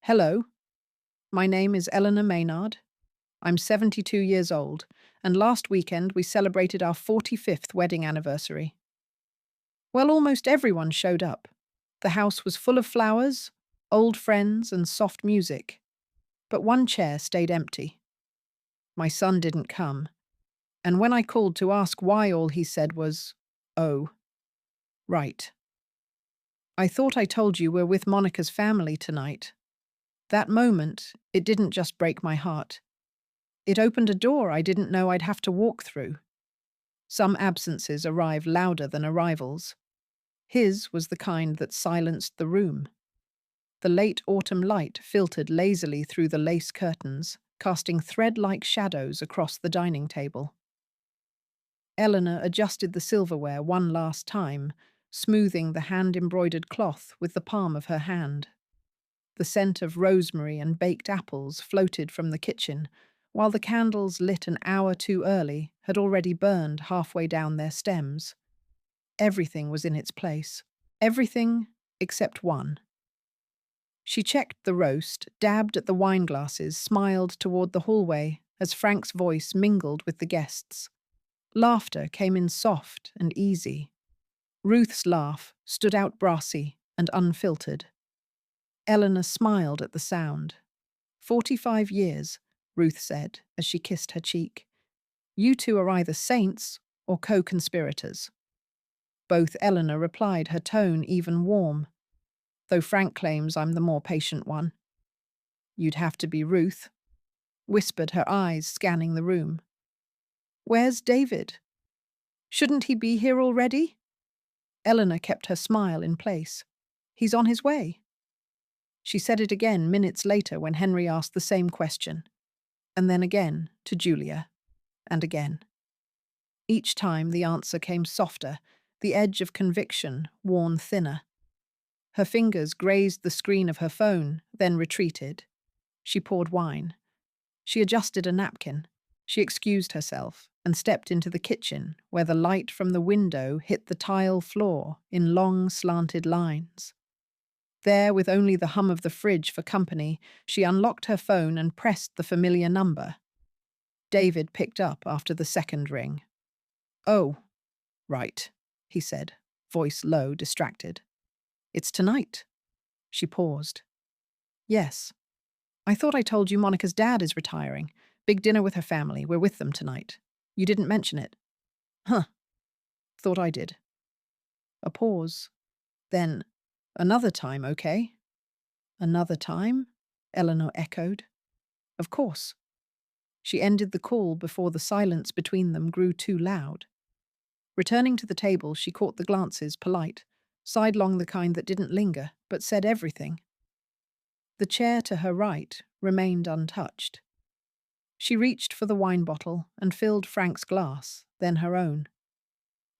Hello, my name is Eleanor Maynard. I'm 72 years old, and last weekend we celebrated our 45th wedding anniversary. Well, almost everyone showed up. The house was full of flowers, old friends, and soft music, but one chair stayed empty. My son didn't come, and when I called to ask why, all he said was, "Oh, right. I thought I told you we're with Monica's family tonight." That moment, it didn't just break my heart. It opened a door I didn't know I'd have to walk through. Some absences arrive louder than arrivals. His was the kind that silenced the room. The late autumn light filtered lazily through the lace curtains, casting thread-like shadows across the dining table. Eleanor adjusted the silverware one last time, smoothing the hand-embroidered cloth with the palm of her hand. The scent of rosemary and baked apples floated from the kitchen, while the candles lit an hour too early had already burned halfway down their stems. Everything was in its place. Everything except one. She checked the roast, dabbed at the wine glasses, smiled toward the hallway as Frank's voice mingled with the guests'. Laughter came in soft and easy. Ruth's laugh stood out brassy and unfiltered. Eleanor smiled at the sound. 45 years, Ruth said as she kissed her cheek. You two are either saints or co-conspirators. Both Eleanor replied, her tone even warm, though Frank claims I'm the more patient one. You'd have to be Ruth, whispered, her eyes scanning the room. Where's David? Shouldn't he be here already? Eleanor kept her smile in place. He's on his way. She said it again minutes later when Henry asked the same question, and then again to Julia, and again. Each time the answer came softer, the edge of conviction worn thinner. Her fingers grazed the screen of her phone, then retreated. She poured wine. She adjusted a napkin. She excused herself and stepped into the kitchen, where the light from the window hit the tile floor in long, slanted lines. There, with only the hum of the fridge for company, she unlocked her phone and pressed the familiar number. David picked up after the second ring. Oh, right, he said, voice low, distracted. It's tonight. She paused. Yes. I thought I told you Monica's dad is retiring. Big dinner with her family. We're with them tonight. You didn't mention it. Huh. Thought I did. A pause. Then, another time, okay? Another time? Eleanor echoed. Of course. She ended the call before the silence between them grew too loud. Returning to the table, she caught the glances, polite, sidelong, the kind that didn't linger, but said everything. The chair to her right remained untouched. She reached for the wine bottle and filled Frank's glass, then her own.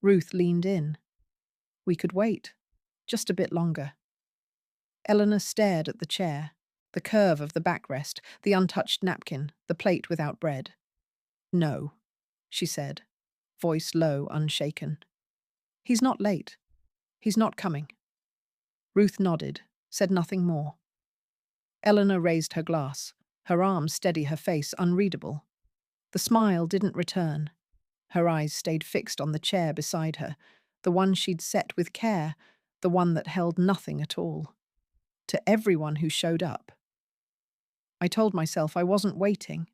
Ruth leaned in. We could wait, just a bit longer. Eleanor stared at the chair, the curve of the backrest, the untouched napkin, the plate without bread. No, she said, voice low, unshaken. He's not late. He's not coming. Ruth nodded, said nothing more. Eleanor raised her glass, her arm steady, her face unreadable. The smile didn't return. Her eyes stayed fixed on the chair beside her, the one she'd set with care, the one that held nothing at all. To everyone who showed up. I told myself I wasn't waiting.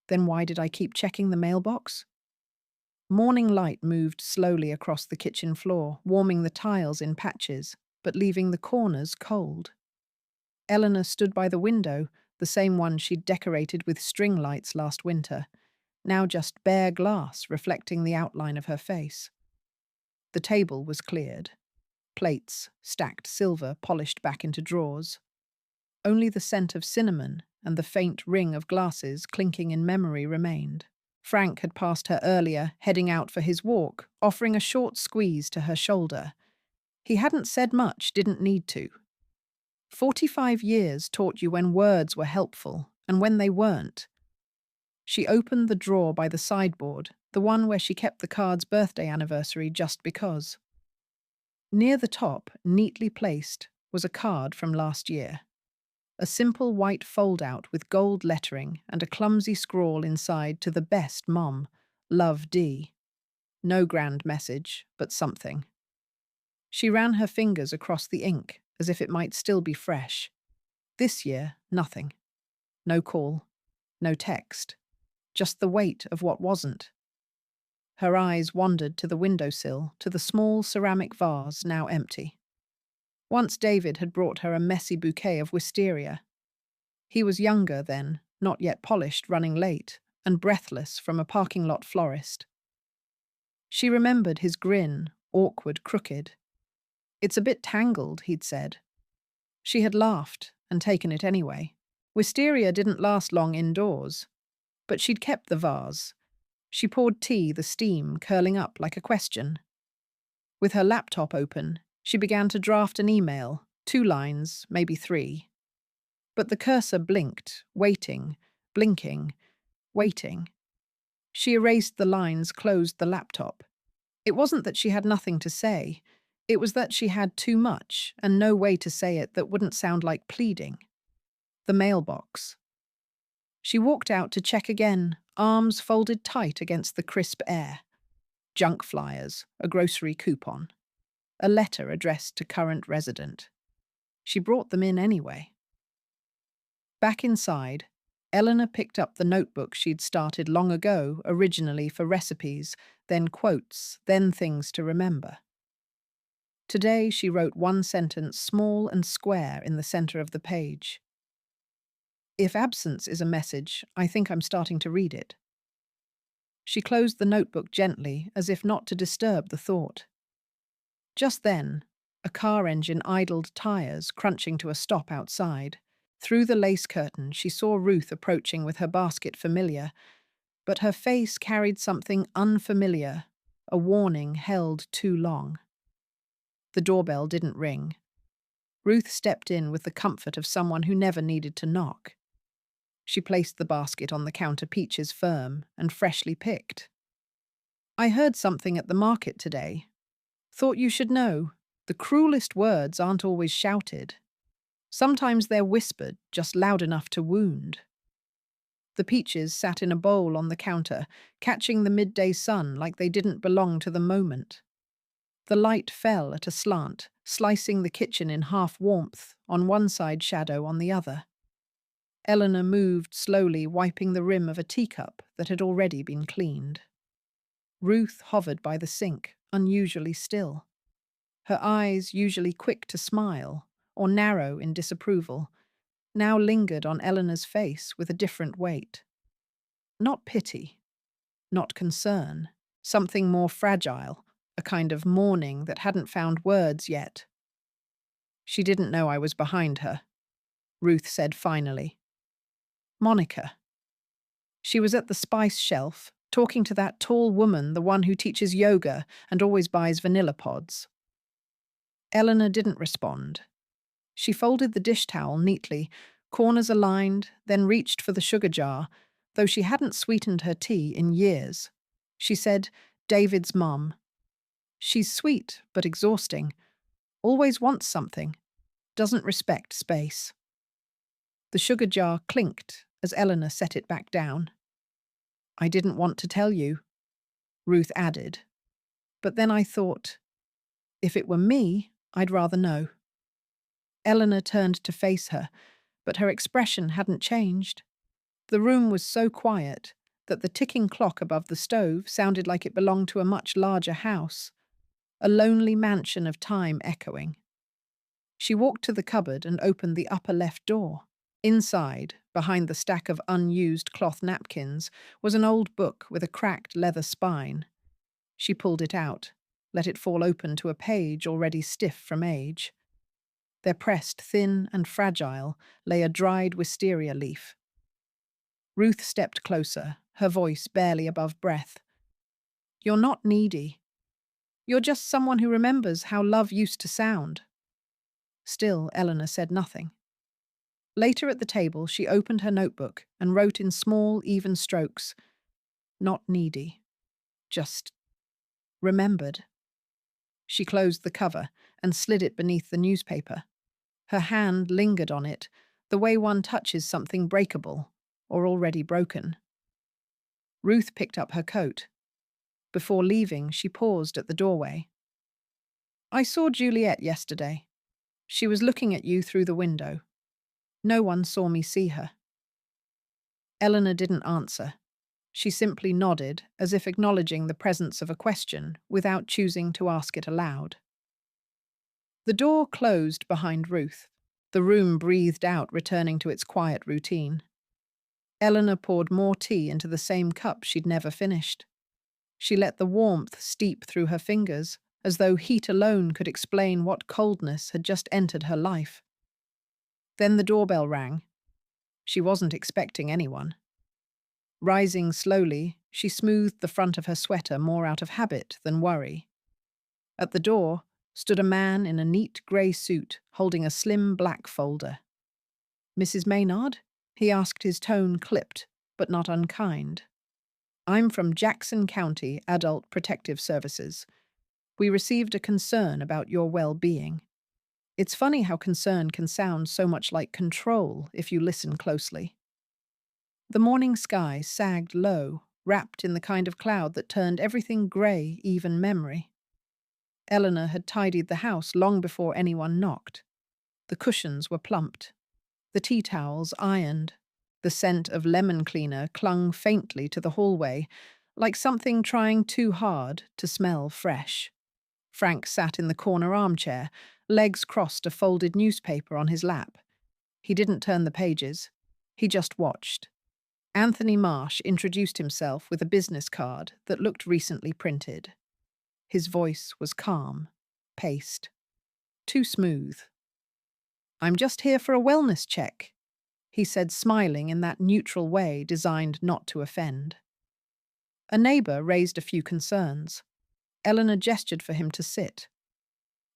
Then why did I keep checking the mailbox? Morning light moved slowly across the kitchen floor, warming the tiles in patches, but leaving the corners cold. Eleanor stood by the window, the same one she'd decorated with string lights last winter, now just bare glass reflecting the outline of her face. The table was cleared. Plates, stacked silver, polished back into drawers. Only the scent of cinnamon and the faint ring of glasses clinking in memory remained. Frank had passed her earlier, heading out for his walk, offering a short squeeze to her shoulder. He hadn't said much, didn't need to. 45 years taught you when words were helpful and when they weren't. She opened the drawer by the sideboard, the one where she kept the card's birthday anniversary just because. Near the top, neatly placed, was a card from last year. A simple white fold-out with gold lettering and a clumsy scrawl inside to the best mom, Love D. No grand message, but something. She ran her fingers across the ink as if it might still be fresh. This year, nothing. No call, no text. Just the weight of what wasn't. Her eyes wandered to the windowsill, to the small ceramic vase now empty. Once David had brought her a messy bouquet of wisteria. He was younger then, not yet polished, running late, and breathless from a parking lot florist. She remembered his grin, awkward, crooked. "It's a bit tangled," he'd said. She had laughed and taken it anyway. Wisteria didn't last long indoors, but she'd kept the vase. She poured tea, the steam curling up like a question. With her laptop open, she began to draft an email, 2 lines, maybe 3. But the cursor blinked, waiting, blinking, waiting. She erased the lines, closed the laptop. It wasn't that she had nothing to say. It was that she had too much and no way to say it that wouldn't sound like pleading. The mailbox. She walked out to check again, arms folded tight against the crisp air. Junk flyers, a grocery coupon, a letter addressed to current resident. She brought them in anyway. Back inside, Eleanor picked up the notebook she'd started long ago, originally for recipes, then quotes, then things to remember. Today she wrote one sentence, small and square, in the center of the page. "If absence is a message, I think I'm starting to read it." She closed the notebook gently, as if not to disturb the thought. Just then, a car engine idled tires, crunching to a stop outside. Through the lace curtain, she saw Ruth approaching with her basket, familiar, but her face carried something unfamiliar, a warning held too long. The doorbell didn't ring. Ruth stepped in with the comfort of someone who never needed to knock. She placed the basket on the counter, peaches firm and freshly picked. "I heard something at the market today. Thought you should know. The cruelest words aren't always shouted. Sometimes they're whispered, just loud enough to wound." The peaches sat in a bowl on the counter, catching the midday sun like they didn't belong to the moment. The light fell at a slant, slicing the kitchen in half warmth, on one side, shadow on the other. Eleanor moved slowly, wiping the rim of a teacup that had already been cleaned. Ruth hovered by the sink, unusually still. Her eyes, usually quick to smile, or narrow in disapproval, now lingered on Eleanor's face with a different weight. Not pity, not concern, something more fragile, a kind of mourning that hadn't found words yet. "She didn't know I was behind her," Ruth said finally. "Monica." She was at the spice shelf, talking to that tall woman, the one who teaches yoga and always buys vanilla pods. Eleanor didn't respond. She folded the dish towel neatly, corners aligned, then reached for the sugar jar, though she hadn't sweetened her tea in years. She said, "David's mom. She's sweet, but exhausting. Always wants something. Doesn't respect space." The sugar jar clinked as Eleanor set it back down. "I didn't want to tell you," Ruth added. "But then I thought, if it were me, I'd rather know." Eleanor turned to face her, but her expression hadn't changed. The room was so quiet that the ticking clock above the stove sounded like it belonged to a much larger house, a lonely mansion of time echoing. She walked to the cupboard and opened the upper left door. Inside, behind the stack of unused cloth napkins, was an old book with a cracked leather spine. She pulled it out, let it fall open to a page already stiff from age. There, pressed thin and fragile, lay a dried wisteria leaf. Ruth stepped closer, her voice barely above breath. "You're not needy. You're just someone who remembers how love used to sound." Still, Eleanor said nothing. Later at the table, she opened her notebook and wrote in small, even strokes, "Not needy. Just remembered." She closed the cover and slid it beneath the newspaper. Her hand lingered on it, the way one touches something breakable or already broken. Ruth picked up her coat. Before leaving, she paused at the doorway. I saw Juliet yesterday. She was looking at you through the window. No one saw me see her. Eleanor didn't answer. She simply nodded, as if acknowledging the presence of a question without choosing to ask it aloud. The door closed behind Ruth. The room breathed out, returning to its quiet routine. Eleanor poured more tea into the same cup she'd never finished. She let the warmth steep through her fingers, as though heat alone could explain what coldness had just entered her life. Then the doorbell rang. She wasn't expecting anyone. Rising slowly, she smoothed the front of her sweater more out of habit than worry. At the door stood a man in a neat grey suit, holding a slim black folder. "Mrs. Maynard?" he asked, his tone clipped, but not unkind. "I'm from Jackson County Adult Protective Services. We received a concern about your well-being." It's funny how concern can sound so much like control if you listen closely. The morning sky sagged low, wrapped in the kind of cloud that turned everything grey, even memory. Eleanor had tidied the house long before anyone knocked. The cushions were plumped, the tea towels ironed. The scent of lemon cleaner clung faintly to the hallway, like something trying too hard to smell fresh. Frank sat in the corner armchair, legs crossed, a folded newspaper on his lap. He didn't turn the pages. He just watched. Anthony Marsh introduced himself with a business card that looked recently printed. His voice was calm, paced, too smooth. "I'm just here for a wellness check," he said, smiling in that neutral way designed not to offend. A neighbor raised a few concerns. Eleanor gestured for him to sit.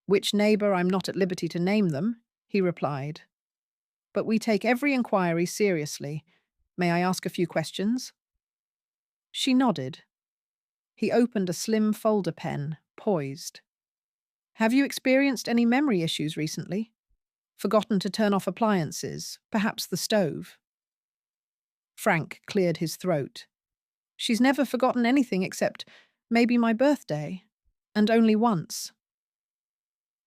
"Which neighbor? I'm not at liberty to name them," he replied. "But we take every inquiry seriously. May I ask a few questions?" She nodded. He opened a slim folder pen, poised. "Have you experienced any memory issues recently? Forgotten to turn off appliances, perhaps the stove?" Frank cleared his throat. "She's never forgotten anything except maybe my birthday, and only once."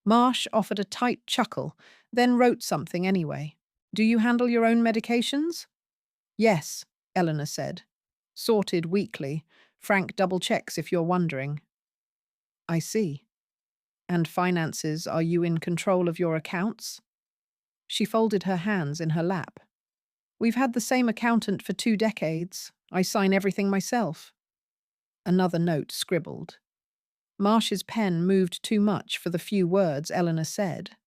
Marsh offered a tight chuckle, then wrote something anyway. "Do you handle your own medications?" "Yes," Eleanor said. "Sorted weekly. Frank double-checks if you're wondering." "I see. And finances, are you in control of your accounts?" She folded her hands in her lap. "We've had the same accountant for 2 decades. I sign everything myself." Another note scribbled. Marsh's pen moved too much for the few words Eleanor said.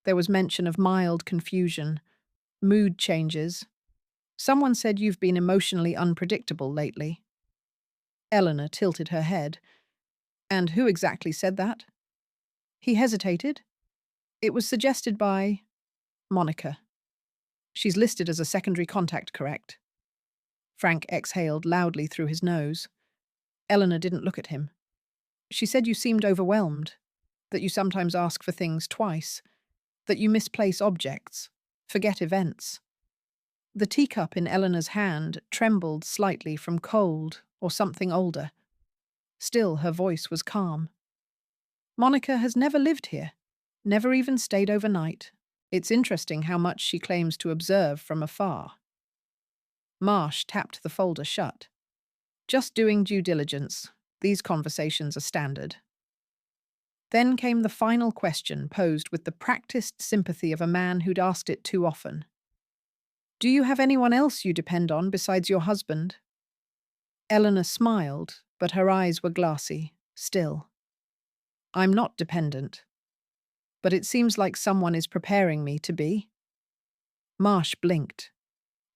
There was mention of mild confusion, mood changes. "Someone said you've been emotionally unpredictable lately." Eleanor tilted her head. "And who exactly said that?" He hesitated. "It was suggested by Monica. She's listed as a secondary contact, correct?" Frank exhaled loudly through his nose. Eleanor didn't look at him. "She said you seemed overwhelmed, that you sometimes ask for things twice, that you misplace objects, forget events." The teacup in Eleanor's hand trembled slightly from cold or something older. Still, her voice was calm. "Monica has never lived here, never even stayed overnight. It's interesting how much she claims to observe from afar." Marsh tapped the folder shut. "Just doing due diligence. These conversations are standard." Then came the final question, posed with the practiced sympathy of a man who'd asked it too often. "Do you have anyone else you depend on besides your husband?" Eleanor smiled, but her eyes were glassy, still. "I'm not dependent. But it seems like someone is preparing me to be." Marsh blinked.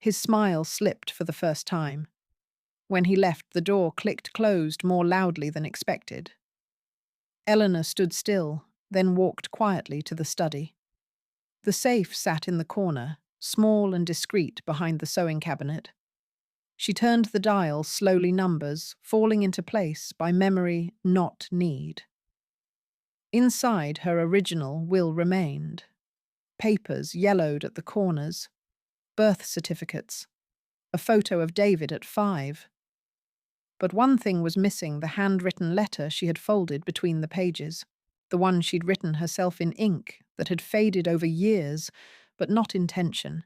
His smile slipped for the first time. When he left, the door clicked closed more loudly than expected. Eleanor stood still, then walked quietly to the study. The safe sat in the corner, small and discreet behind the sewing cabinet. She turned the dial, slowly numbers, falling into place by memory, not need. Inside, her original will remained. papers yellowed at the corners, birth certificates, a photo of David at 5. But one thing was missing: the handwritten letter she had folded between the pages, the one she'd written herself in ink that had faded over years, but not in tension.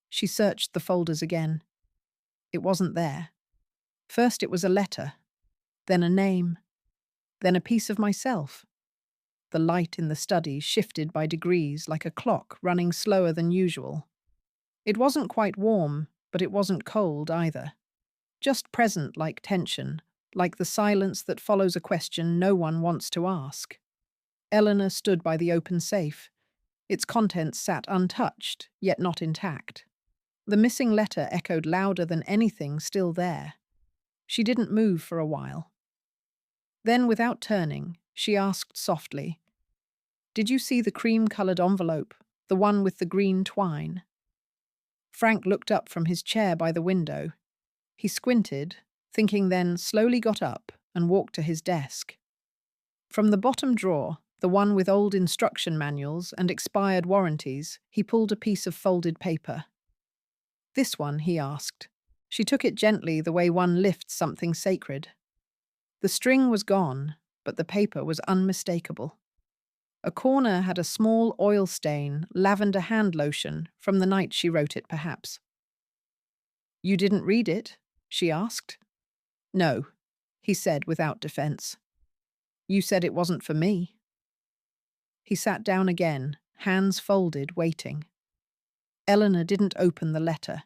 She searched the folders again. It wasn't there. First it was a letter, then a name, then a piece of myself. The light in the study shifted by degrees like a clock running slower than usual. It wasn't quite warm, but it wasn't cold either. Just present, like tension, like the silence that follows a question no one wants to ask. Eleanor stood by the open safe. Its contents sat untouched, yet not intact. The missing letter echoed louder than anything still there. She didn't move for a while. Then, without turning, she asked softly, "Did you see the cream-colored envelope, the one with the green twine?" Frank looked up from his chair by the window. He squinted, thinking, then slowly got up and walked to his desk. From the bottom drawer, the one with old instruction manuals and expired warranties, he pulled a piece of folded paper. "This one?" he asked. She took it gently, the way one lifts something sacred. The string was gone, but the paper was unmistakable. A corner had a small oil stain, lavender hand lotion, from the night she wrote it, perhaps. "You didn't read it?" she asked. "No," he said without defense. "You said it wasn't for me." He sat down again, hands folded, waiting. Eleanor didn't open the letter.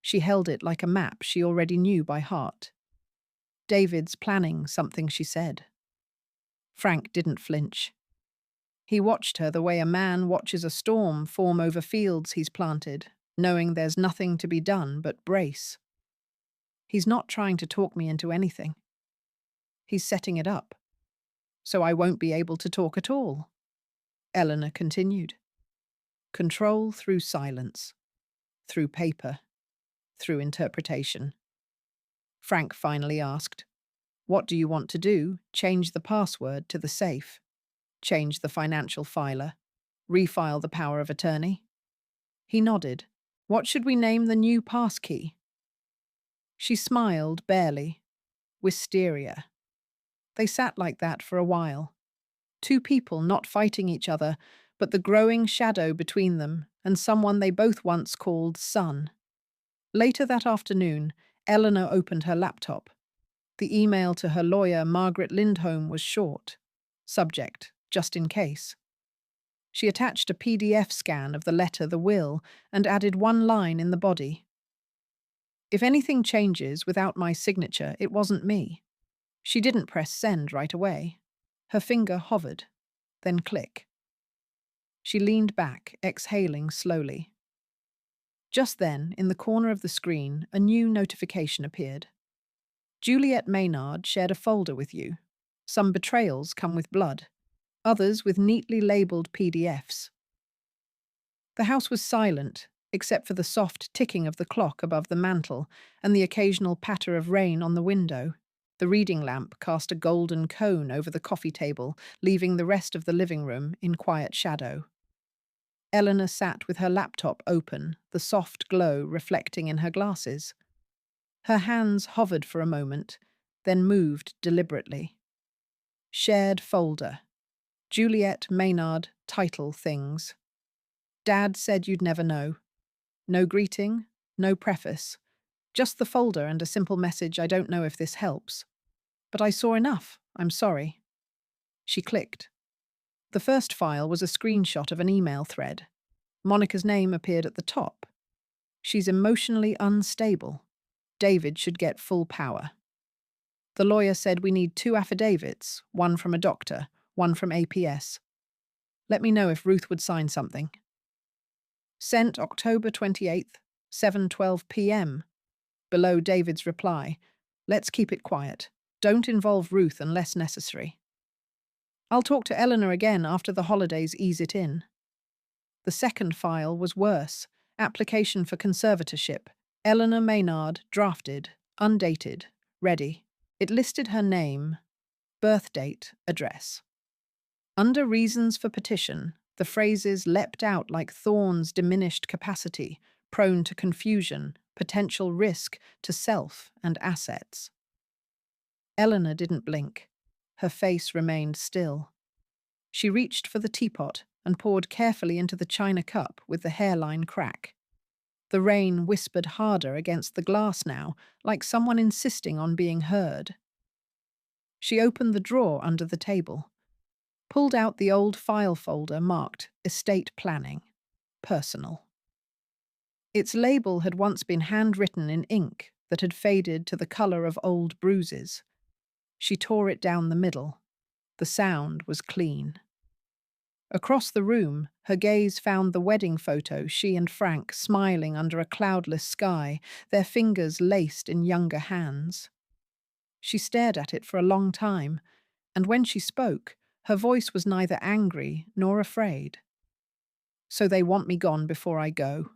She held it like a map she already knew by heart. "David's planning something," she said. Frank didn't flinch. He watched her the way a man watches a storm form over fields he's planted, knowing there's nothing to be done but brace. "He's not trying to talk me into anything. He's setting it up. So I won't be able to talk at all," Eleanor continued. "Control through silence, through paper, through interpretation." Frank finally asked, "What do you want to do? Change the password to the safe? Change the financial filer? Refile the power of attorney?" He nodded. "What should we name the new passkey?" She smiled, barely. "Wisteria." They sat like that for a while. Two people not fighting each other, but the growing shadow between them and someone they both once called son. Later that afternoon, Eleanor opened her laptop. The email to her lawyer, Margaret Lindholm, was short. Subject: just in case. She attached a PDF scan of the letter, the will, and added one line in the body. "If anything changes without my signature, it wasn't me." She didn't press send right away. Her finger hovered, then click. She leaned back, exhaling slowly. Just then, in the corner of the screen, a new notification appeared. "Juliet Maynard shared a folder with you. Some betrayals come with blood, others with neatly labeled PDFs." The house was silent, except for the soft ticking of the clock above the mantel and the occasional patter of rain on the window. The reading lamp cast a golden cone over the coffee table, leaving the rest of the living room in quiet shadow. Eleanor sat with her laptop open, the soft glow reflecting in her glasses. Her hands hovered for a moment, then moved deliberately. Shared folder. Juliet Maynard, title things. "Dad said you'd never know." No greeting, no preface. Just the folder and a simple message: "I don't know if this helps, but I saw enough. I'm sorry." She clicked. The first file was a screenshot of an email thread. Monica's name appeared at the top. "She's emotionally unstable. David should get full power." The lawyer said, "We need 2 affidavits, one from a doctor, one from APS. Let me know if Ruth would sign something." Sent October 28th, 7:12 p.m. Below David's reply, "Let's keep it quiet. Don't involve Ruth unless necessary. I'll talk to Eleanor again after the holidays ease it in." The second file was worse. Application for conservatorship. Eleanor Maynard, drafted, undated, ready. It listed her name, birth date, address. Under reasons for petition, The phrases leapt out like thorns, diminished capacity, prone to confusion, potential risk to self and assets. Eleanor didn't blink. Her face remained still. She reached for the teapot and poured carefully into the china cup with the hairline crack. The rain whispered harder against the glass now, like someone insisting on being heard. She opened the drawer under the table, pulled out the old file folder marked Estate Planning, Personal. Its label had once been handwritten in ink that had faded to the color of old bruises. She tore it down the middle. The sound was clean. Across the room, her gaze found the wedding photo, she and Frank smiling under a cloudless sky, their fingers laced in younger hands. She stared at it for a long time, and when she spoke, her voice was neither angry nor afraid. "So they want me gone before I go."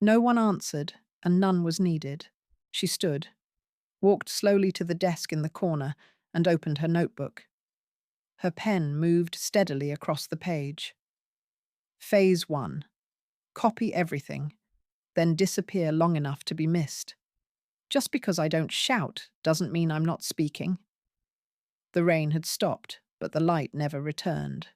No one answered, and none was needed. She stood, walked slowly to the desk in the corner, and opened her notebook. Her pen moved steadily across the page. Phase 1. Copy everything, then disappear long enough to be missed. Just because I don't shout doesn't mean I'm not speaking. The rain had stopped, but the light never returned.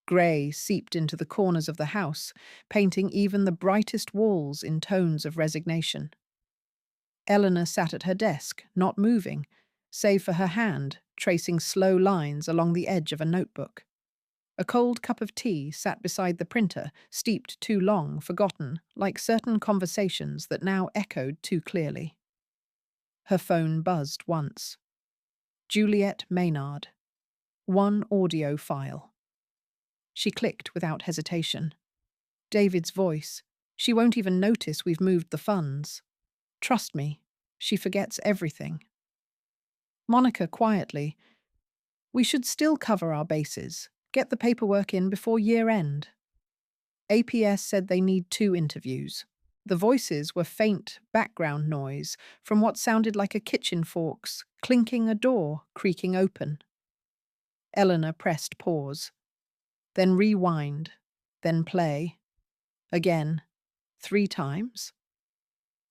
Grey seeped into the corners of the house, painting even the brightest walls in tones of resignation. Eleanor sat at her desk, not moving, save for her hand tracing slow lines along the edge of a notebook. A cold cup of tea sat beside the printer, steeped too long, forgotten, like certain conversations that now echoed too clearly. Her phone buzzed once. Juliet Maynard. One audio file. She clicked without hesitation. David's voice. "She won't even notice we've moved the funds. Trust me, she forgets everything." Monica quietly. "We should still cover our bases. Get the paperwork in before year-end." APS said they need 2 interviews. The voices were faint background noise from what sounded like a kitchen forks, clinking a door, creaking open. Eleanor pressed pause. Then rewind. Then play. Again. 3 times.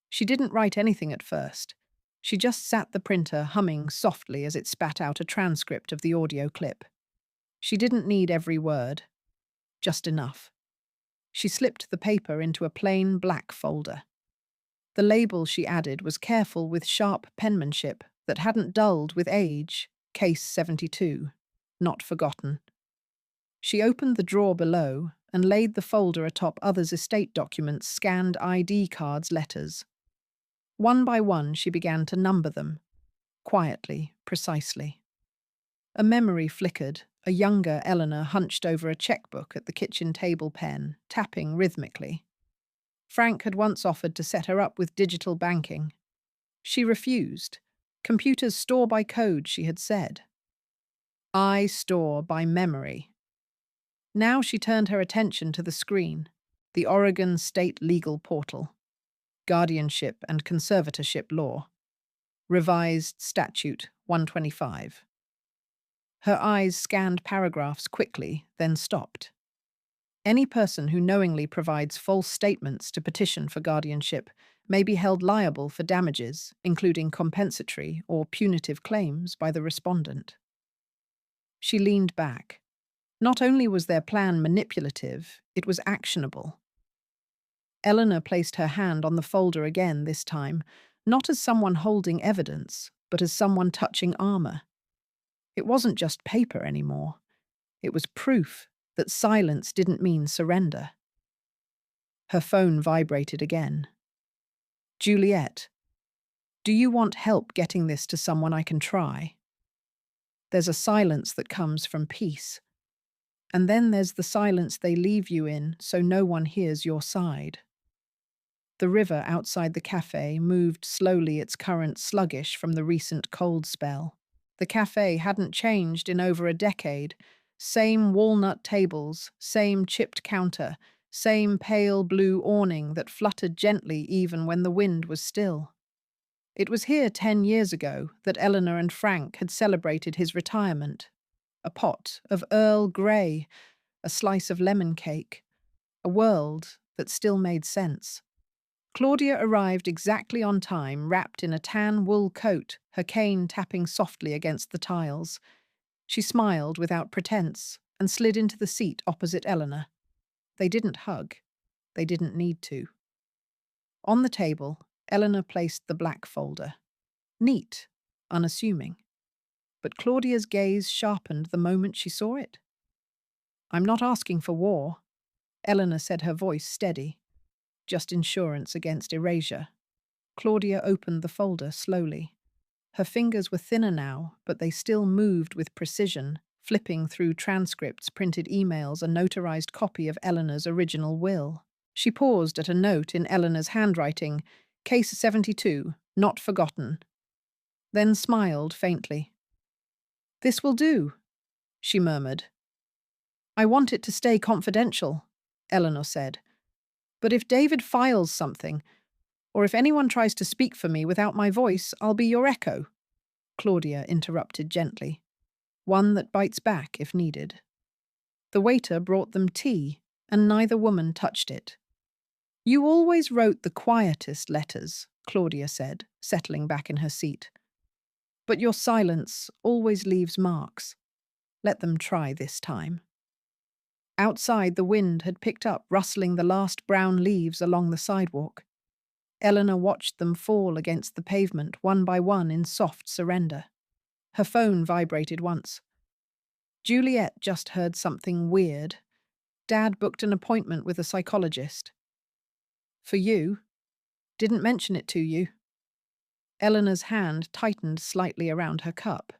She didn't write anything at first. She just sat the printer humming softly as it spat out a transcript of the audio clip. She didn't need every word. Just enough. She slipped the paper into a plain black folder. The label she added was careful with sharp penmanship that hadn't dulled with age. Case 72. Not forgotten. She opened the drawer below and laid the folder atop others' estate documents, scanned ID cards, letters. One by one, she began to number them, quietly, precisely. A memory flickered, a younger Eleanor hunched over a checkbook at the kitchen table pen, tapping rhythmically. Frank had once offered to set her up with digital banking. She refused. Computers store by code, she had said. I store by memory. Now she turned her attention to the screen, the Oregon State Legal Portal. Guardianship and Conservatorship Law. Revised Statute 125. Her eyes scanned paragraphs quickly, then stopped. Any person who knowingly provides false statements to petition for guardianship may be held liable for damages, including compensatory or punitive claims by the respondent. She leaned back. Not only was their plan manipulative, it was actionable. Eleanor placed her hand on the folder again this time, not as someone holding evidence, but as someone touching armor. It wasn't just paper anymore. It was proof that silence didn't mean surrender. Her phone vibrated again. Juliet, do you want help getting this to someone I can try? There's a silence that comes from peace. And then there's the silence they leave you in so no one hears your side. The river outside the cafe moved slowly, its current sluggish from the recent cold spell. The cafe hadn't changed in over a decade. Same walnut tables, same chipped counter, same pale blue awning that fluttered gently even when the wind was still. It was here 10 years ago that Eleanor and Frank had celebrated his retirement. A pot of Earl Grey, a slice of lemon cake, a world that still made sense. Claudia arrived exactly on time, wrapped in a tan wool coat, her cane tapping softly against the tiles. She smiled without pretense and slid into the seat opposite Eleanor. They didn't hug. They didn't need to. On the table, Eleanor placed the black folder. Neat, unassuming. But Claudia's gaze sharpened the moment she saw it. "I'm not asking for war," Eleanor said, her voice steady. "Just insurance against erasure." Claudia opened the folder slowly. Her fingers were thinner now, but they still moved with precision, flipping through transcripts, printed emails, a notarized copy of Eleanor's original will. She paused at a note in Eleanor's handwriting, "Case 72, not forgotten," then smiled faintly. "This will do," she murmured. "I want it to stay confidential," Eleanor said. "But if David files something, or if anyone tries to speak for me without my voice, I'll be your echo," Claudia interrupted gently. "One that bites back if needed." The waiter brought them tea, and neither woman touched it. "You always wrote the quietest letters," Claudia said, settling back in her seat. "But your silence always leaves marks. Let them try this time." Outside, the wind had picked up, rustling the last brown leaves along the sidewalk. Eleanor watched them fall against the pavement, one by one, in soft surrender. Her phone vibrated once. Juliet just heard something weird. Dad booked an appointment with a psychologist. "For you? Didn't mention it to you." Eleanor's hand tightened slightly around her cup.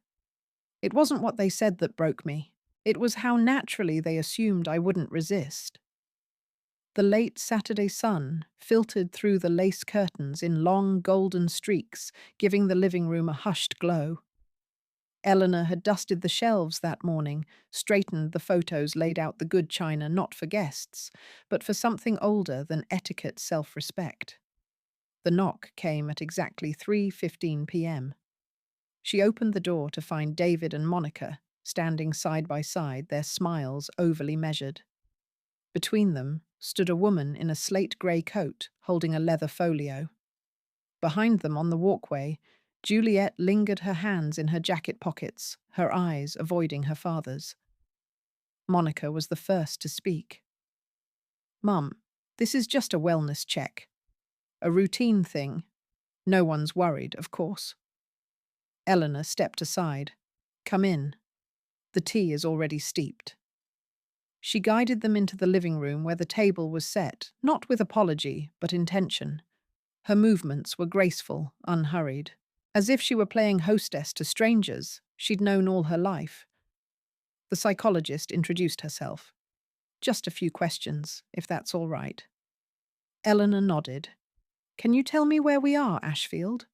"It wasn't what they said that broke me. It was how naturally they assumed I wouldn't resist." The late Saturday sun filtered through the lace curtains in long golden streaks, giving the living room a hushed glow. Eleanor had dusted the shelves that morning, straightened the photos, laid out the good china, not for guests, but for something older than etiquette, self-respect. The knock came at exactly 3:15 p.m. She opened the door to find David and Monica standing side by side, their smiles overly measured. Between them stood a woman in a slate-grey coat holding a leather folio. Behind them on the walkway, Juliet lingered, her hands in her jacket pockets, her eyes avoiding her father's. Monica was the first to speak. "Mum, this is just a wellness check. A routine thing. No one's worried, of course." Eleanor stepped aside. "Come in. The tea is already steeped." She guided them into the living room where the table was set, not with apology, but intention. Her movements were graceful, unhurried. As if she were playing hostess to strangers she'd known all her life. The psychologist introduced herself. "Just a few questions, if that's all right." Eleanor nodded. "Can you tell me where we are, Ashfield?"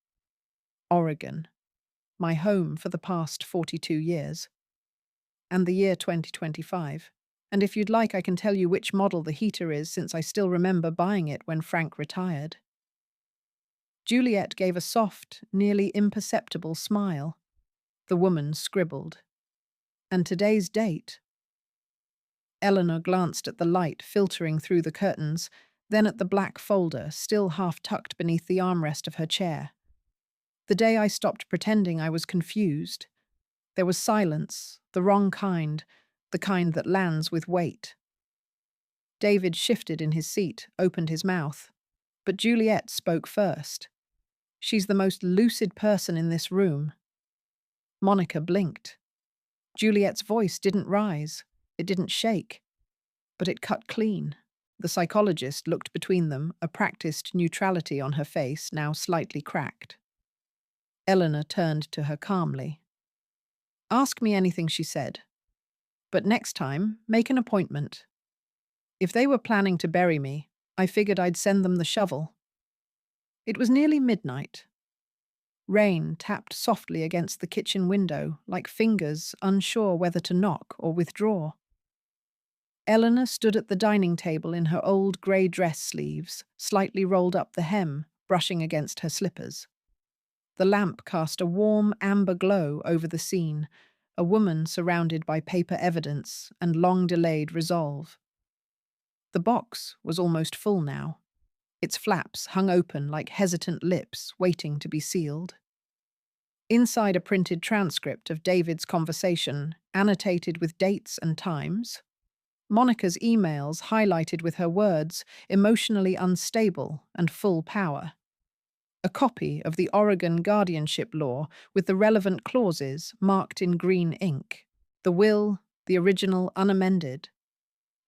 "Oregon. My home for the past 42 years. And the year 2025. And if you'd like, I can tell you which model the heater is, since I still remember buying it when Frank retired." Juliet gave a soft, nearly imperceptible smile. The woman scribbled. "And today's date?" Eleanor glanced at the light filtering through the curtains, then at the black folder still half tucked beneath the armrest of her chair. "The day I stopped pretending I was confused." There was silence, the wrong kind, the kind that lands with weight. David shifted in his seat, opened his mouth. But Juliet spoke first. "She's the most lucid person in this room." Monica blinked. Juliet's voice didn't rise. It didn't shake. But it cut clean. The psychologist looked between them, a practiced neutrality on her face, now slightly cracked. Eleanor turned to her calmly. "Ask me anything," she said. "But next time, make an appointment. If they were planning to bury me, I figured I'd send them the shovel." It was nearly midnight. Rain tapped softly against the kitchen window, like fingers unsure whether to knock or withdraw. Eleanor stood at the dining table in her old grey dress sleeves, slightly rolled up the hem, brushing against her slippers. The lamp cast a warm amber glow over the scene, a woman surrounded by paper evidence and long-delayed resolve. The box was almost full now. Its flaps hung open like hesitant lips waiting to be sealed. Inside a printed transcript of David's conversation, annotated with dates and times, Monica's emails highlighted with her words, emotionally unstable and full power. A copy of the Oregon guardianship law with the relevant clauses marked in green ink. The will, the original unamended.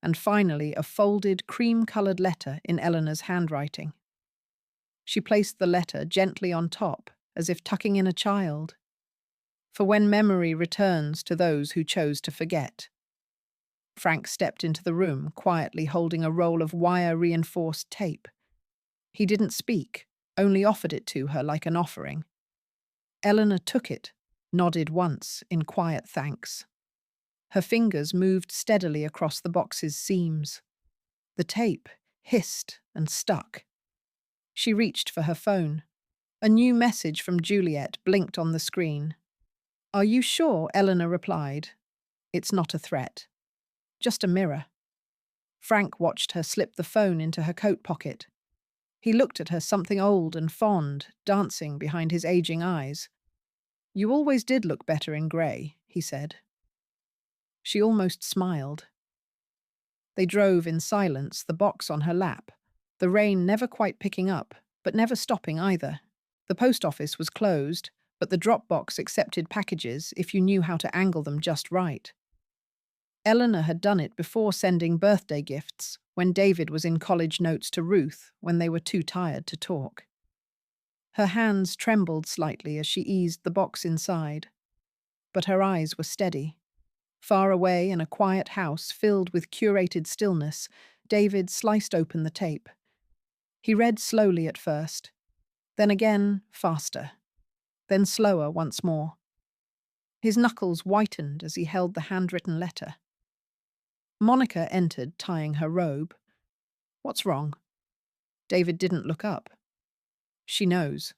And finally, a folded, cream-colored letter in Eleanor's handwriting. She placed the letter gently on top, as if tucking in a child. For when memory returns to those who chose to forget. Frank stepped into the room, quietly holding a roll of wire-reinforced tape. He didn't speak, only offered it to her like an offering. Eleanor took it, nodded once in quiet thanks. Her fingers moved steadily across the box's seams. The tape hissed and stuck. She reached for her phone. A new message from Juliet blinked on the screen. "Are you sure?" Eleanor replied. "It's not a threat. Just a mirror." Frank watched her slip the phone into her coat pocket. He looked at her, something old and fond, dancing behind his aging eyes. "You always did look better in grey," he said. She almost smiled. They drove in silence, the box on her lap, the rain never quite picking up, but never stopping either. The post office was closed, but the drop box accepted packages if you knew how to angle them just right. Eleanor had done it before sending birthday gifts, when David was in college notes to Ruth when they were too tired to talk. Her hands trembled slightly as she eased the box inside, but her eyes were steady. Far away in a quiet house filled with curated stillness, David sliced open the tape. He read slowly at first, then again faster, then slower once more. His knuckles whitened as he held the handwritten letter. Monica entered, tying her robe. "What's wrong?" David didn't look up. "She knows.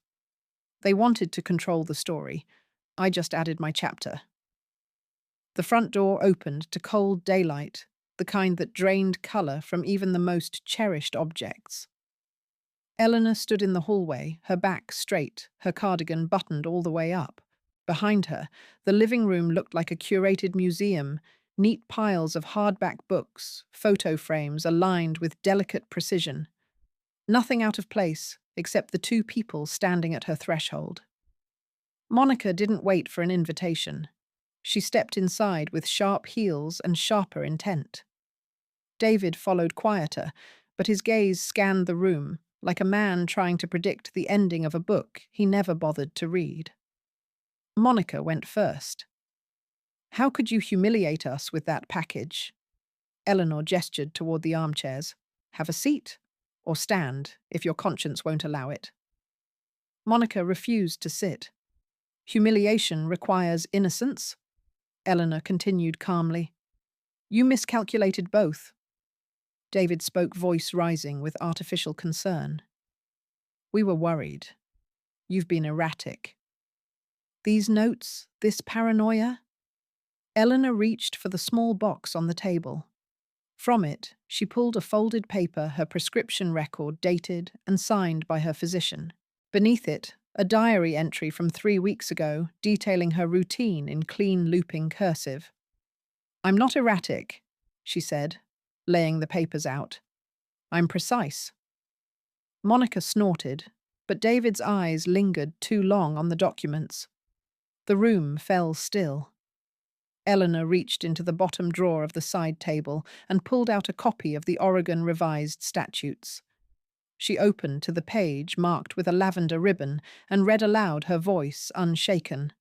They wanted to control the story. I just added my chapter." The front door opened to cold daylight, the kind that drained colour from even the most cherished objects. Eleanor stood in the hallway, her back straight, her cardigan buttoned all the way up. Behind her, the living room looked like a curated museum, neat piles of hardback books, photo frames aligned with delicate precision. Nothing out of place, except the two people standing at her threshold. Monica didn't wait for an invitation. She stepped inside with sharp heels and sharper intent. David followed quieter, but his gaze scanned the room, like a man trying to predict the ending of a book he never bothered to read. Monica went first. "How could you humiliate us with that package?" Eleanor gestured toward the armchairs. "Have a seat, or stand, if your conscience won't allow it." Monica refused to sit. "Humiliation requires innocence," Eleanor continued calmly. "You miscalculated both." David spoke, voice rising with artificial concern. "We were worried. You've been erratic." "These notes, this paranoia?" Eleanor reached for the small box on the table. From it, she pulled a folded paper, her prescription record dated and signed by her physician. Beneath it, a diary entry from 3 weeks ago detailing her routine in clean looping cursive. "I'm not erratic," she said, laying the papers out. "I'm precise." Monica snorted, but David's eyes lingered too long on the documents. The room fell still. Eleanor reached into the bottom drawer of the side table and pulled out a copy of the Oregon Revised Statutes. She opened to the page marked with a lavender ribbon and read aloud, her voice unshaken.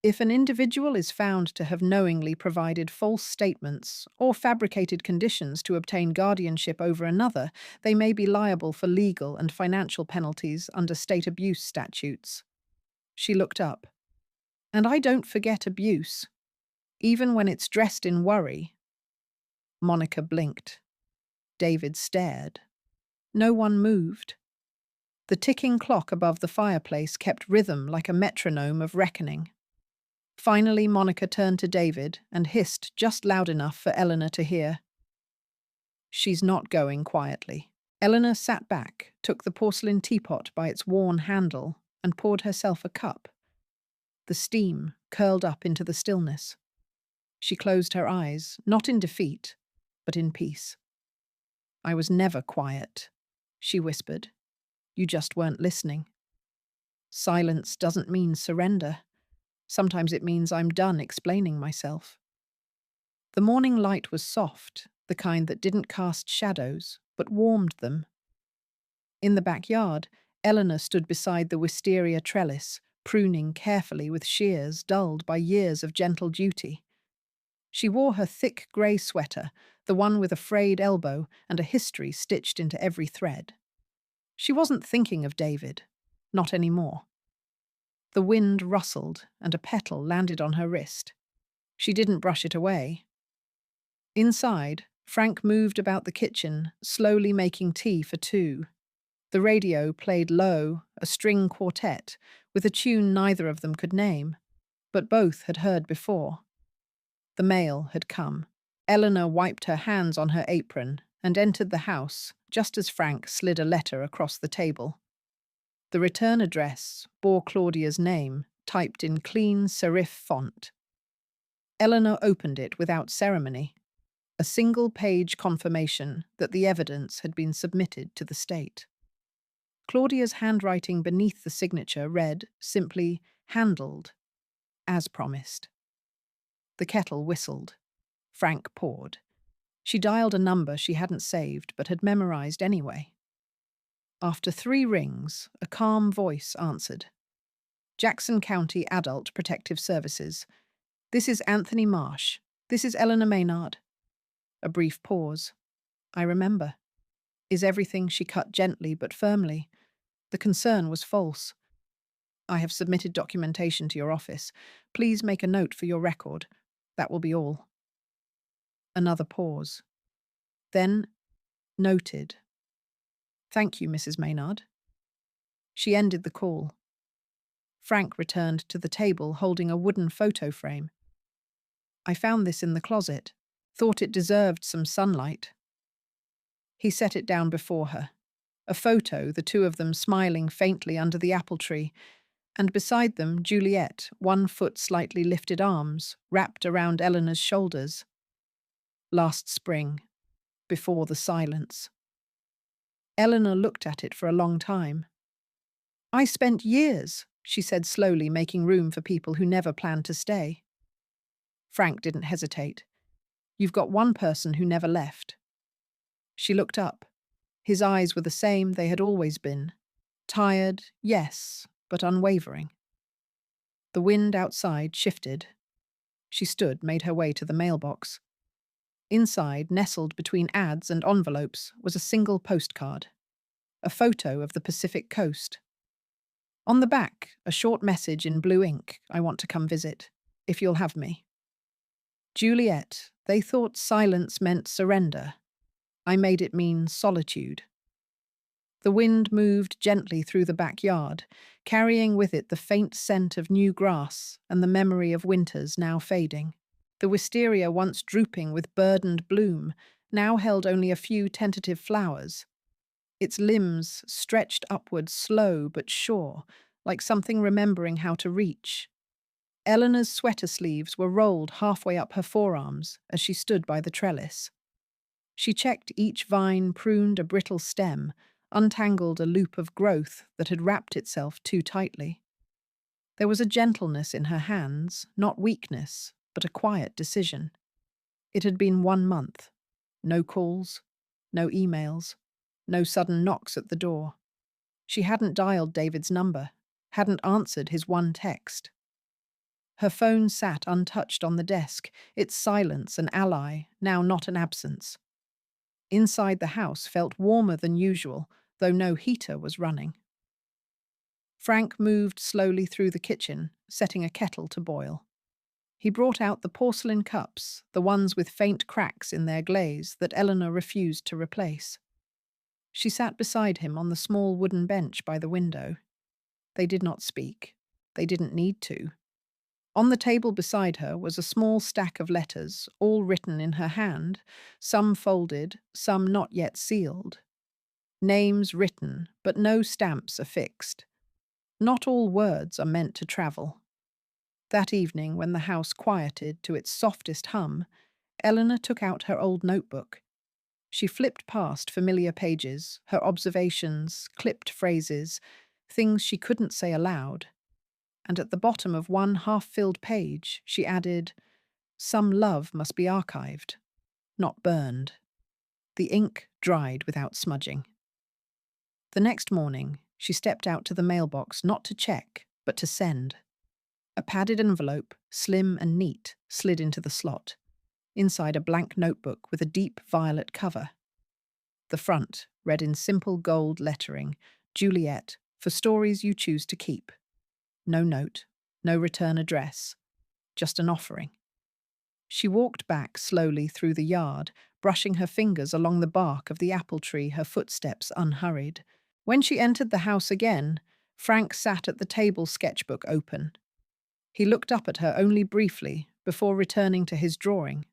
"If an individual is found to have knowingly provided false statements or fabricated conditions to obtain guardianship over another, they may be liable for legal and financial penalties under state abuse statutes." She looked up. "And I don't forget abuse, even when it's dressed in worry." Monica blinked. David stared. No one moved. The ticking clock above the fireplace kept rhythm like a metronome of reckoning. Finally, Monica turned to David and hissed just loud enough for Eleanor to hear. "She's not going quietly." Eleanor sat back, took the porcelain teapot by its worn handle, and poured herself a cup. The steam curled up into the stillness. She closed her eyes, not in defeat, but in peace. "I was never quiet," she whispered. "You just weren't listening. Silence doesn't mean surrender. Sometimes it means I'm done explaining myself." The morning light was soft, the kind that didn't cast shadows, but warmed them. In the backyard, Eleanor stood beside the wisteria trellis, pruning carefully with shears dulled by years of gentle duty. She wore her thick grey sweater, the one with a frayed elbow and a history stitched into every thread. She wasn't thinking of David. Not anymore. The wind rustled, and a petal landed on her wrist. She didn't brush it away. Inside, Frank moved about the kitchen, slowly making tea for two. The radio played low, a string quartet, with a tune neither of them could name, but both had heard before. The mail had come. Eleanor wiped her hands on her apron and entered the house just as Frank slid a letter across the table. The return address bore Claudia's name, typed in clean serif font. Eleanor opened it without ceremony, a single-page confirmation that the evidence had been submitted to the state. Claudia's handwriting beneath the signature read simply, "Handled, as promised." The kettle whistled. Frank poured. She dialed a number she hadn't saved but had memorized anyway. After 3 rings, a calm voice answered. "Jackson County Adult Protective Services. This is Anthony Marsh. This is Eleanor Maynard." A brief pause. "I remember." "Is everything?" She cut gently but firmly. The concern was false. "I have submitted documentation to your office. Please make a note for your record. That will be all." Another pause. Then, "Noted. Thank you, Mrs. Maynard." She ended the call. Frank returned to the table holding a wooden photo frame. "I found this in the closet. Thought it deserved some sunlight." He set it down before her. A photo, the two of them smiling faintly under the apple tree, and beside them Juliet, 1 foot slightly lifted arms, wrapped around Eleanor's shoulders. Last spring, before the silence. Eleanor looked at it for a long time. "I spent years," she said slowly, making room for people who never planned to stay. Frank didn't hesitate. "You've got one person who never left." She looked up. His eyes were the same they had always been. Tired, yes, but unwavering. The wind outside shifted. She stood, made her way to the mailbox. Inside, nestled between ads and envelopes, was a single postcard. A photo of the Pacific coast. On the back, a short message in blue ink, "I want to come visit, if you'll have me." Juliet, they thought silence meant surrender. I made it mean solitude. The wind moved gently through the backyard, carrying with it the faint scent of new grass and the memory of winters now fading. The wisteria, once drooping with burdened bloom, now held only a few tentative flowers. Its limbs stretched upward, slow but sure, like something remembering how to reach. Eleanor's sweater sleeves were rolled halfway up her forearms as she stood by the trellis. She checked each vine, pruned a brittle stem, untangled a loop of growth that had wrapped itself too tightly. There was a gentleness in her hands, not weakness, but a quiet decision. It had been 1 month. No calls, no emails, no sudden knocks at the door. She hadn't dialed David's number, hadn't answered his one text. Her phone sat untouched on the desk, its silence an ally, now not an absence. Inside the house felt warmer than usual, though no heater was running. Frank moved slowly through the kitchen, setting a kettle to boil. He brought out the porcelain cups, the ones with faint cracks in their glaze that Eleanor refused to replace. She sat beside him on the small wooden bench by the window. They did not speak. They didn't need to. On the table beside her was a small stack of letters, all written in her hand, some folded, some not yet sealed. Names written, but no stamps affixed. Not all words are meant to travel. That evening, when the house quieted to its softest hum, Eleanor took out her old notebook. She flipped past familiar pages, her observations, clipped phrases, things she couldn't say aloud. And at the bottom of one half-filled page, she added, "Some love must be archived, not burned." The ink dried without smudging. The next morning, she stepped out to the mailbox not to check, but to send. A padded envelope, slim and neat, slid into the slot. Inside a blank notebook with a deep violet cover. The front read in simple gold lettering, "Juliet, for stories you choose to keep." No note, no return address, just an offering. She walked back slowly through the yard, brushing her fingers along the bark of the apple tree, her footsteps unhurried. When she entered the house again, Frank sat at the table, sketchbook open. He looked up at her only briefly before returning to his drawing.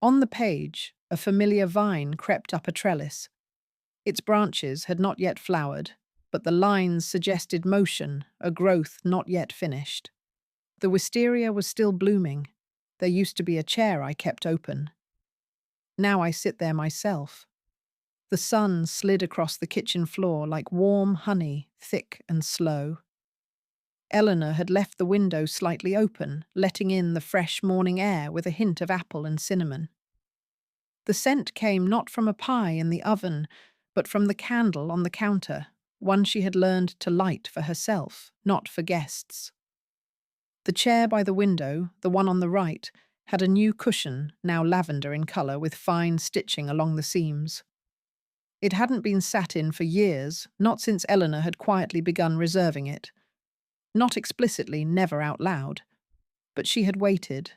On the page, a familiar vine crept up a trellis. Its branches had not yet flowered, but the lines suggested motion, a growth not yet finished. The wisteria was still blooming. There used to be a chair I kept open. Now I sit there myself. The sun slid across the kitchen floor like warm honey, thick and slow. Eleanor had left the window slightly open, letting in the fresh morning air with a hint of apple and cinnamon. The scent came not from a pie in the oven, but from the candle on the counter, one she had learned to light for herself, not for guests. The chair by the window, the one on the right, had a new cushion, now lavender in colour with fine stitching along the seams. It hadn't been sat in for years, not since Eleanor had quietly begun reserving it. Not explicitly, never out loud, but she had waited.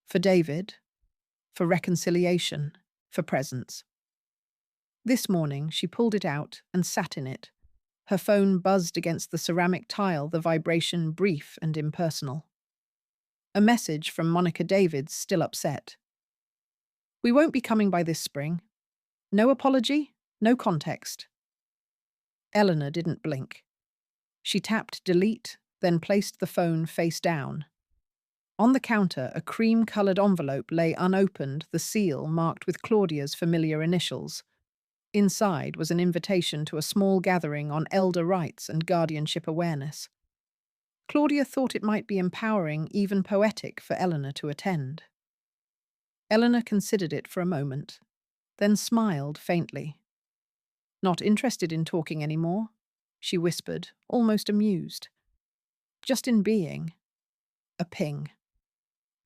For David, for reconciliation, for presence. This morning she pulled it out and sat in it. Her phone buzzed against the ceramic tile, the vibration brief and impersonal. A message from Monica Davids, still upset. "We won't be coming by this spring. No apology, no context." Eleanor didn't blink. She tapped delete, then placed the phone face down. On the counter, a cream-coloured envelope lay unopened, the seal marked with Claudia's familiar initials. Inside was an invitation to a small gathering on elder rights and guardianship awareness. Claudia thought it might be empowering, even poetic, for Eleanor to attend. Eleanor considered it for a moment, then smiled faintly. "Not interested in talking anymore?" she whispered, almost amused. "Just in being." A ping.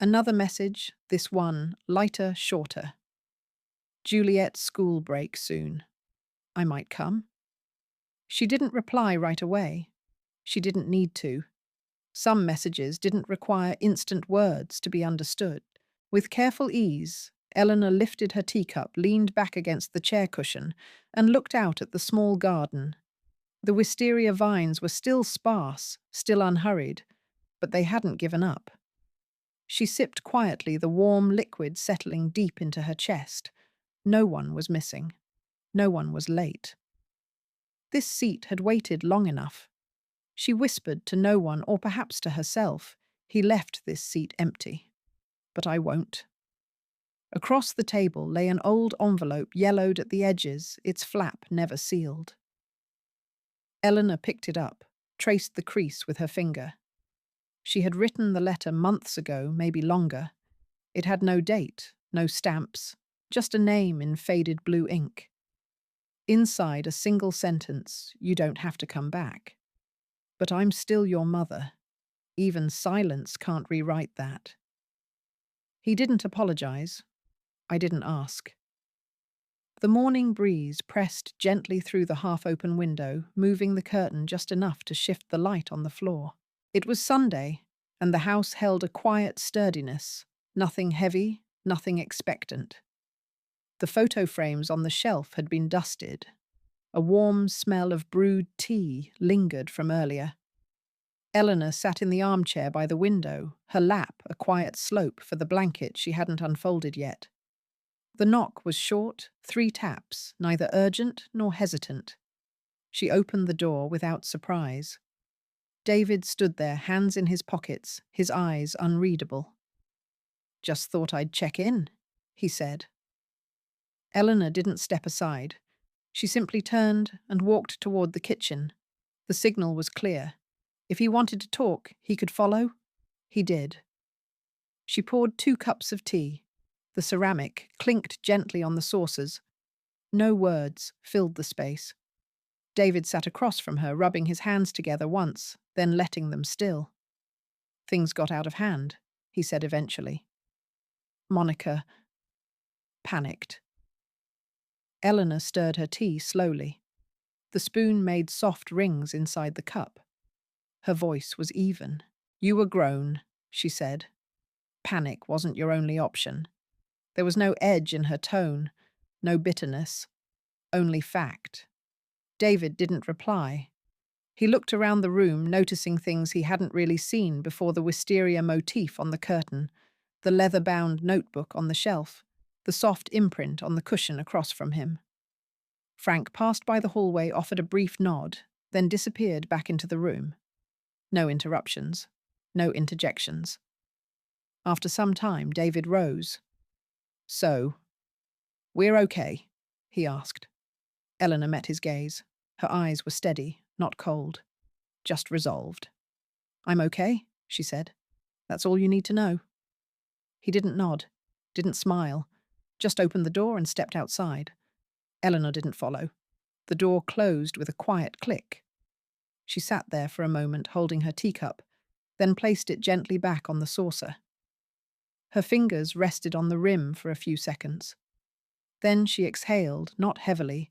Another message, this one, lighter, shorter. "Juliet's school break soon. I might come." She didn't reply right away. She didn't need to. Some messages didn't require instant words to be understood. With careful ease, Eleanor lifted her teacup, leaned back against the chair cushion, and looked out at the small garden. The wisteria vines were still sparse, still unhurried, but they hadn't given up. She sipped quietly, the warm liquid settling deep into her chest. No one was missing. No one was late. This seat had waited long enough. She whispered to no one, or perhaps to herself, "He left this seat empty. But I won't." Across the table lay an old envelope, yellowed at the edges, its flap never sealed. Eleanor picked it up, traced the crease with her finger. She had written the letter months ago, maybe longer. It had no date, no stamps, just a name in faded blue ink. Inside a single sentence, "You don't have to come back. But I'm still your mother. Even silence can't rewrite that." He didn't apologize. I didn't ask. The morning breeze pressed gently through the half-open window, moving the curtain just enough to shift the light on the floor. It was Sunday, and the house held a quiet sturdiness, nothing heavy, nothing expectant. The photo frames on the shelf had been dusted. A warm smell of brewed tea lingered from earlier. Eleanor sat in the armchair by the window, her lap a quiet slope for the blanket she hadn't unfolded yet. The knock was short, 3 taps, neither urgent nor hesitant. She opened the door without surprise. David stood there, hands in his pockets, his eyes unreadable. "Just thought I'd check in," he said. Eleanor didn't step aside. She simply turned and walked toward the kitchen. The signal was clear. If he wanted to talk, he could follow. He did. She poured 2 cups of tea. The ceramic clinked gently on the saucers. No words filled the space. David sat across from her, rubbing his hands together once, then letting them still. "Things got out of hand," he said eventually. Monica panicked. Eleanor stirred her tea slowly. The spoon made soft rings inside the cup. Her voice was even. "You were grown," she said. Panic wasn't your only option. There was no edge in her tone, no bitterness, only fact. David didn't reply. He looked around the room, noticing things he hadn't really seen before: the wisteria motif on the curtain, the leather-bound notebook on the shelf, the soft imprint on the cushion across from him. Frank passed by the hallway, offered a brief nod, then disappeared back into the room. No interruptions, no interjections. After some time, David rose. "So, we're okay?" he asked. Eleanor met his gaze. Her eyes were steady, not cold, just resolved. "I'm okay," she said. "That's all you need to know." He didn't nod, didn't smile, just opened the door and stepped outside. Eleanor didn't follow. The door closed with a quiet click. She sat there for a moment, holding her teacup, then placed it gently back on the saucer. Her fingers rested on the rim for a few seconds. Then she exhaled, not heavily,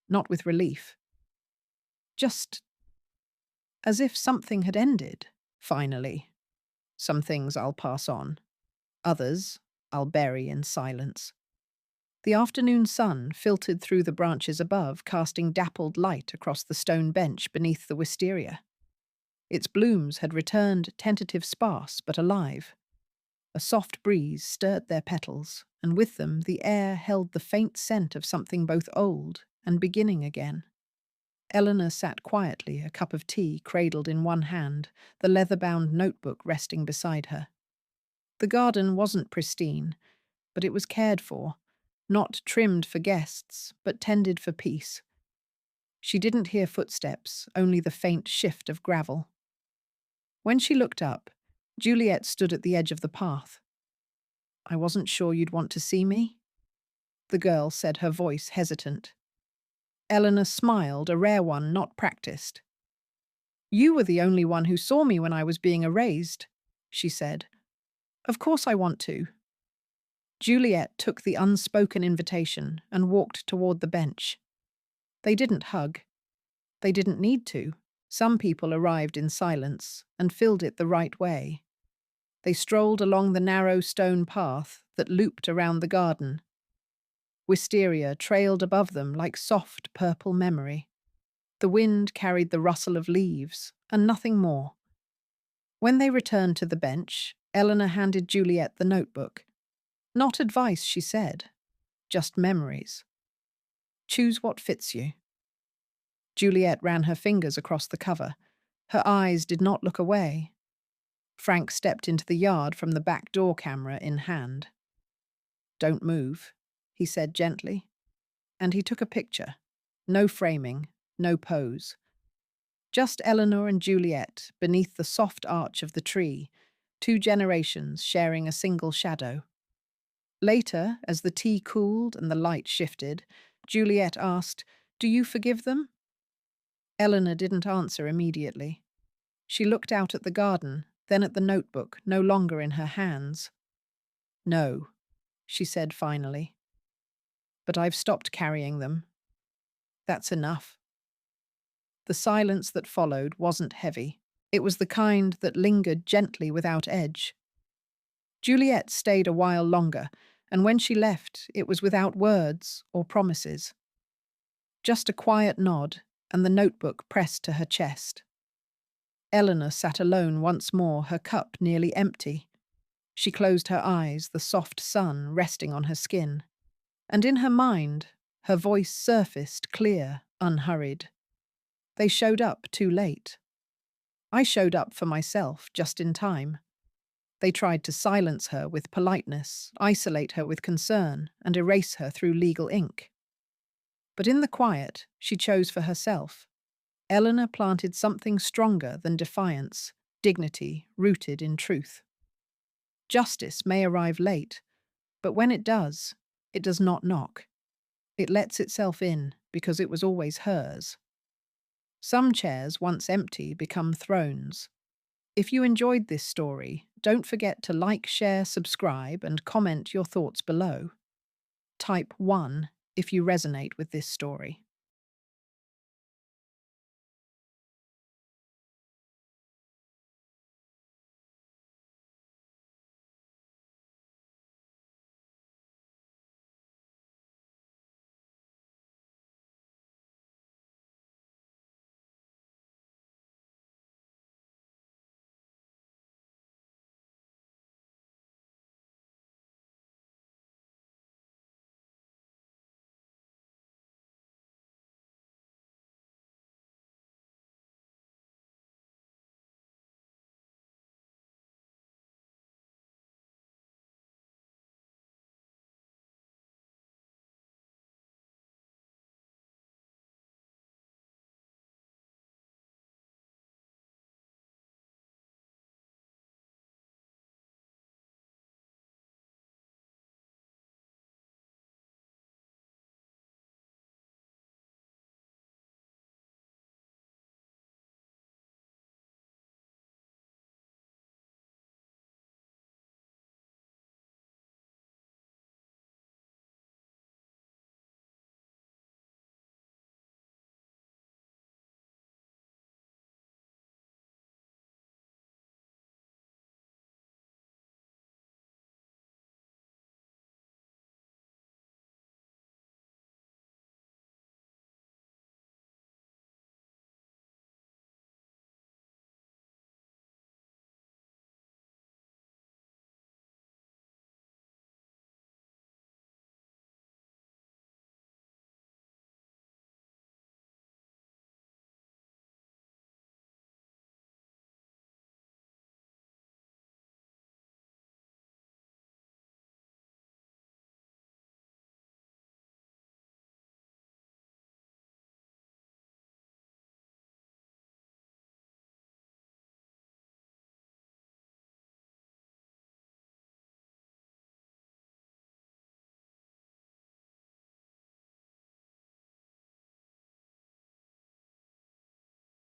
not with relief. Just as if something had ended, finally. "Some things I'll pass on. Others I'll bury in silence." The afternoon sun filtered through the branches above, casting dappled light across the stone bench beneath the wisteria. Its blooms had returned, tentative, sparse, but alive. A soft breeze stirred their petals, and with them the air held the faint scent of something both old and beginning again. Eleanor sat quietly, a cup of tea cradled in one hand, the leather-bound notebook resting beside her. The garden wasn't pristine, but it was cared for, not trimmed for guests, but tended for peace. She didn't hear footsteps, only the faint shift of gravel. When she looked up, Juliet stood at the edge of the path. "I wasn't sure you'd want to see me," the girl said, her voice hesitant. Eleanor smiled, a rare one, not practiced. "You were the only one who saw me when I was being erased," she said. "Of course I want to." Juliet took the unspoken invitation and walked toward the bench. They didn't hug. They didn't need to. Some people arrived in silence and filled it the right way. They strolled along the narrow stone path that looped around the garden. Wisteria trailed above them like soft purple memory. The wind carried the rustle of leaves, and nothing more. When they returned to the bench, Eleanor handed Juliet the notebook. "Not advice," she said, "just memories. Choose what fits you." Juliet ran her fingers across the cover. Her eyes did not look away. Frank stepped into the yard from the back door, camera in hand. "Don't move," he said gently. And he took a picture. No framing, no pose. Just Eleanor and Juliet beneath the soft arch of the tree, 2 generations sharing a single shadow. Later, as the tea cooled and the light shifted, Juliet asked, "Do you forgive them?" Eleanor didn't answer immediately. She looked out at the garden, then at the notebook, no longer in her hands. "No," she said finally. "But I've stopped carrying them. That's enough." The silence that followed wasn't heavy. It was the kind that lingered gently without edge. Juliet stayed a while longer, and when she left, it was without words or promises. Just a quiet nod and the notebook pressed to her chest. Eleanor sat alone once more, her cup nearly empty. She closed her eyes, the soft sun resting on her skin. And in her mind, her voice surfaced clear, unhurried. They showed up too late. I showed up for myself just in time. They tried to silence her with politeness, isolate her with concern, and erase her through legal ink. But in the quiet, she chose for herself. Eleanor planted something stronger than defiance, dignity rooted in truth. Justice may arrive late, but when it does not knock. It lets itself in because it was always hers. Some chairs, once empty, become thrones. If you enjoyed this story, don't forget to like, share, subscribe, and comment your thoughts below. Type 1 if you resonate with this story.